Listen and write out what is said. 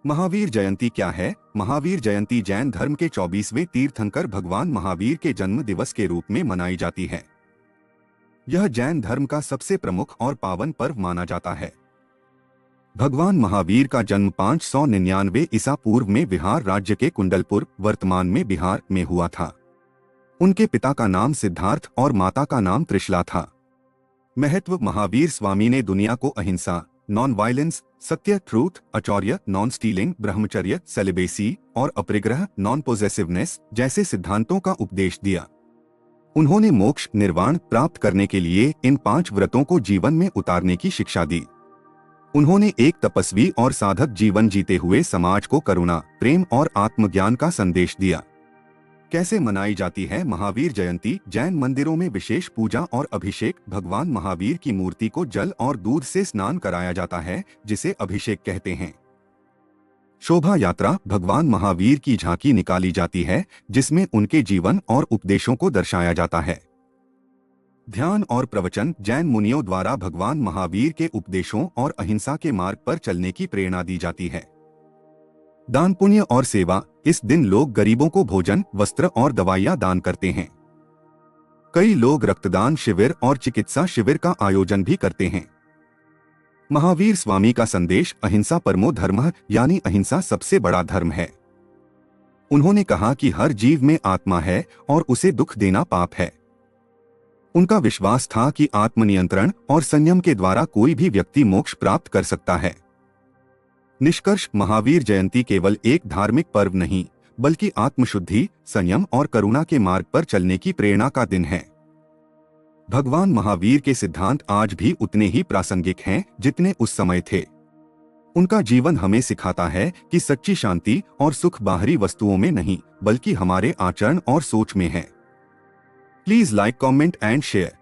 महावीर जयंती क्या है? महावीर जयंती जैन धर्म के 24वें तीर्थंकर भगवान महावीर के जन्म दिवस के रूप में मनाई जाती है। यह जैन धर्म का सबसे प्रमुख और पावन पर्व माना जाता है। भगवान महावीर का जन्म 599 ईसा पूर्व में बिहार राज्य के कुंडलपुर, वर्तमान में बिहार में हुआ था। उनके पिता का नाम सिद्धार्थ और माता का नाम त्रिशला था। महत्व: महावीर स्वामी ने दुनिया को अहिंसा, नॉन वायलेंस, सत्य, ट्रूथ, अचौर्य, नॉन स्टीलिंग, ब्रह्मचर्य, सेलिबेसी और अपरिग्रह, नॉन पोजेसिवनेस जैसे सिद्धांतों का उपदेश दिया। उन्होंने मोक्ष, निर्वाण प्राप्त करने के लिए इन 5 व्रतों को जीवन में उतारने की शिक्षा दी। उन्होंने एक तपस्वी और साधक जीवन जीते हुए समाज को करुणा, प्रेम और आत्मज्ञान का संदेश दिया। कैसे मनाई जाती है महावीर जयंती? जैन मंदिरों में विशेष पूजा और अभिषेक। भगवान महावीर की मूर्ति को जल और दूध से स्नान कराया जाता है, जिसे अभिषेक कहते हैं। शोभा यात्रा: भगवान महावीर की झांकी निकाली जाती है, जिसमें उनके जीवन और उपदेशों को दर्शाया जाता है। ध्यान और प्रवचन: जैन मुनियों द्वारा भगवान महावीर के उपदेशों और अहिंसा के मार्ग पर चलने की प्रेरणा दी जाती है। दान, पुण्य और सेवा: इस दिन लोग गरीबों को भोजन, वस्त्र और दवाइयां दान करते हैं। कई लोग रक्तदान शिविर और चिकित्सा शिविर का आयोजन भी करते हैं। महावीर स्वामी का संदेश: अहिंसा परमो धर्मः, यानी अहिंसा सबसे बड़ा धर्म है। उन्होंने कहा कि हर जीव में आत्मा है और उसे दुख देना पाप है। उनका विश्वास था कि आत्मनियंत्रण और संयम के द्वारा कोई भी व्यक्ति मोक्ष प्राप्त कर सकता है। निष्कर्ष: महावीर जयंती केवल एक धार्मिक पर्व नहीं, बल्कि आत्मशुद्धि, संयम और करुणा के मार्ग पर चलने की प्रेरणा का दिन है। भगवान महावीर के सिद्धांत आज भी उतने ही प्रासंगिक हैं जितने उस समय थे। उनका जीवन हमें सिखाता है कि सच्ची शांति और सुख बाहरी वस्तुओं में नहीं, बल्कि हमारे आचरण और सोच में है। Please like, comment and share.